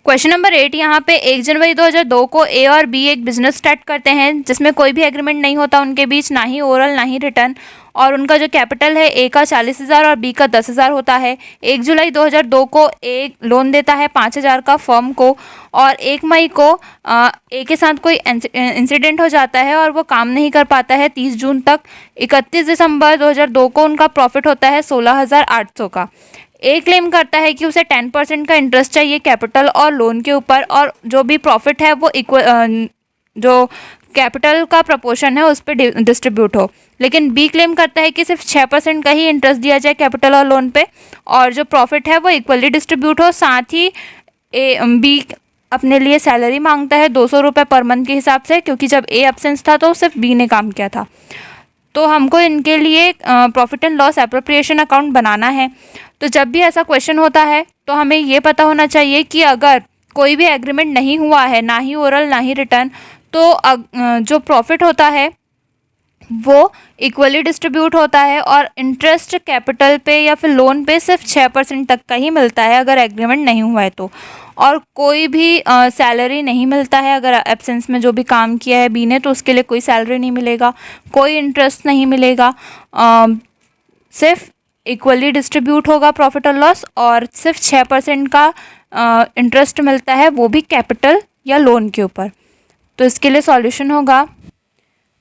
Question number 8 यहाँ पे 1 जनवरी 2002 को ए और बी एक बिजनेस स्टार्ट करते हैं जिसमें कोई भी एग्रीमेंट नहीं होता उनके बीच, ना ही ओरल ना ही रिटर्न, और उनका जो कैपिटल है ए का 40,000 और बी का 10,000 होता है। 1 जुलाई 2002 को ए लोन देता है 5,000 का फर्म को, और 1 मई को ए के साथ कोई इंसिडेंट हो जाता है और वो काम नहीं कर पाता है 30 जून तक। 31 दिसंबर 2002 को उनका प्रॉफिट होता है 16,800 का। ए क्लेम करता है कि उसे 10% का इंटरेस्ट चाहिए कैपिटल और लोन के ऊपर, और जो भी प्रॉफिट है वो जो कैपिटल का प्रपोर्शन है उस पर डिस्ट्रीब्यूट हो। लेकिन बी क्लेम करता है कि सिर्फ 6% का ही इंटरेस्ट दिया जाए कैपिटल और लोन पे, और जो प्रॉफिट है वो इक्वली डिस्ट्रीब्यूट हो। साथ ही बी अपने लिए सैलरी मांगता है 200 रुपये पर मंथ के हिसाब से, क्योंकि जब ए एब्सेंस था तो सिर्फ बी ने काम किया था। तो हमको इनके लिए profit and loss appropriation account बनाना है। तो जब भी ऐसा क्वेश्चन होता है तो हमें ये पता होना चाहिए कि अगर कोई भी एग्रीमेंट नहीं हुआ है, ना ही ओरल ना ही रिटर्न, तो जो प्रॉफिट होता है वो इक्वली डिस्ट्रीब्यूट होता है, और इंटरेस्ट कैपिटल पे या फिर लोन पे सिर्फ 6% तक का ही मिलता है अगर एग्रीमेंट नहीं हुआ है तो। और कोई भी सैलरी नहीं मिलता है अगर एब्सेंस में जो भी काम किया है बी ने, तो उसके लिए कोई सैलरी नहीं मिलेगा, कोई इंटरेस्ट नहीं मिलेगा, सिर्फ इक्वली डिस्ट्रीब्यूट होगा प्रॉफिट और लॉस, और सिर्फ 6% का इंटरेस्ट मिलता है, वो भी कैपिटल या लोन के ऊपर। तो इसके लिए सॉल्यूशन होगा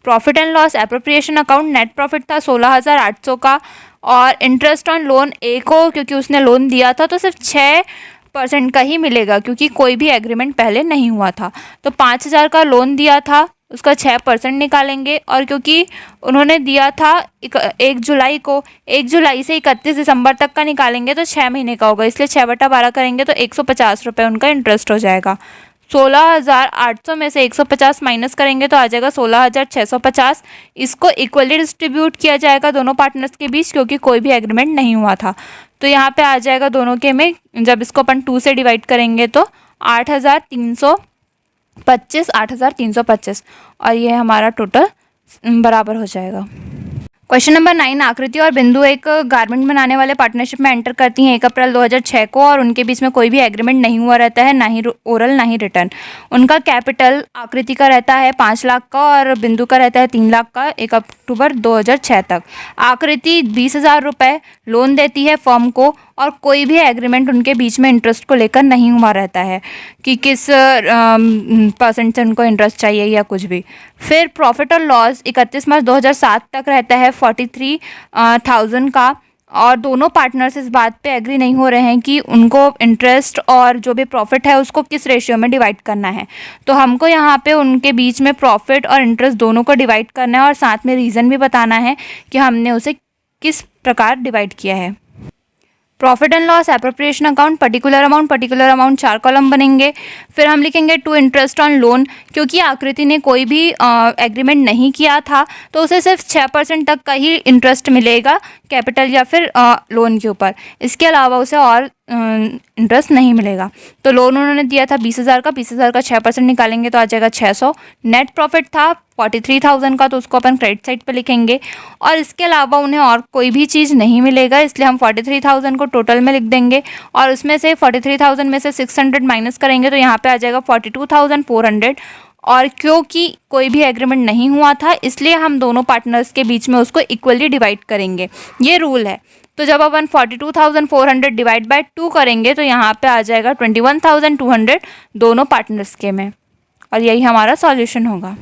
profit and loss appropriation account. Net profit था 16,800 का, और इंटरेस्ट ऑन लोन ए को क्योंकि उसने लोन दिया था तो सिर्फ 6% का ही मिलेगा, क्योंकि कोई भी एग्रीमेंट पहले नहीं हुआ था। तो 5,000 का लोन दिया था, उसका 6% निकालेंगे, और क्योंकि उन्होंने दिया था 1 जुलाई को, 1 जुलाई से 31 दिसंबर तक का निकालेंगे तो 6 महीने का होगा, इसलिए 6/12 करेंगे तो 150 रुपये उनका इंटरेस्ट हो जाएगा। 16,800 में से 150 माइनस करेंगे तो आ जाएगा 16,650। इसको इक्वली डिस्ट्रीब्यूट किया जाएगा दोनों पार्टनर्स के बीच, क्योंकि कोई भी एग्रीमेंट नहीं हुआ था। तो यहाँ पे आ जाएगा दोनों के में, जब इसको अपन 2 से डिवाइड करेंगे तो 8,325, और ये हमारा टोटल बराबर हो जाएगा। क्वेश्चन नंबर 9 आकृति और बिंदु एक गारमेंट बनाने वाले पार्टनरशिप में एंटर करती हैं 1 अप्रैल 2006 को, और उनके बीच में कोई भी एग्रीमेंट नहीं हुआ रहता है, ना ही ओरल ना ही रिटर्न। उनका कैपिटल आकृति का रहता है 5 लाख का और बिंदु का रहता है 3 लाख का 1 अक्टूबर 2006 तक। आकृति 20,000 रुपये लोन देती है फर्म को, और कोई भी एग्रीमेंट उनके बीच में इंटरेस्ट को लेकर नहीं हुआ रहता है कि किस परसेंट से उनको इंटरेस्ट चाहिए या कुछ भी। फिर प्रॉफिट और लॉस 31 मार्च 2007 तक रहता है 43,000 का, और दोनों पार्टनर्स इस बात पे एग्री नहीं हो रहे हैं कि उनको इंटरेस्ट और जो भी प्रॉफिट है उसको किस रेशियो में डिवाइड करना है। तो हमको यहाँ पे उनके बीच में प्रॉफिट और इंटरेस्ट दोनों को डिवाइड करना है, और साथ में रीज़न भी बताना है कि हमने उसे किस प्रकार डिवाइड किया है। Profit and loss appropriation account particular amount 4 column बनेंगे। फिर हम लिखेंगे टू इंटरेस्ट ऑन लोन, क्योंकि आकृति ने कोई भी एग्रीमेंट नहीं किया था तो उसे सिर्फ 6% तक का ही इंटरेस्ट मिलेगा कैपिटल या फिर लोन के ऊपर, इसके अलावा उसे और इंटरेस्ट नहीं मिलेगा। तो लोन उन्होंने दिया था 20,000 का, 20,000 का 6% निकालेंगे तो आ जाएगा 600। नेट प्रॉफिट था 43,000 का, तो उसको अपन क्रेडिट साइड पे लिखेंगे, और इसके अलावा उन्हें और कोई भी चीज़ नहीं मिलेगा, इसलिए हम 43,000 को टोटल में लिख देंगे, और उसमें से 43,000 में से 600 माइनस करेंगे तो यहाँ पे आ जाएगा 42,400। और क्योंकि कोई भी एग्रीमेंट नहीं हुआ था इसलिए हम दोनों पार्टनर्स के बीच में उसको इक्वली डिवाइड करेंगे, ये रूल है। तो जब अपन 42,400 डिवाइड बाय 2 करेंगे तो यहाँ पे आ जाएगा 21,200 दोनों पार्टनर्स के में, और यही हमारा सॉल्यूशन होगा।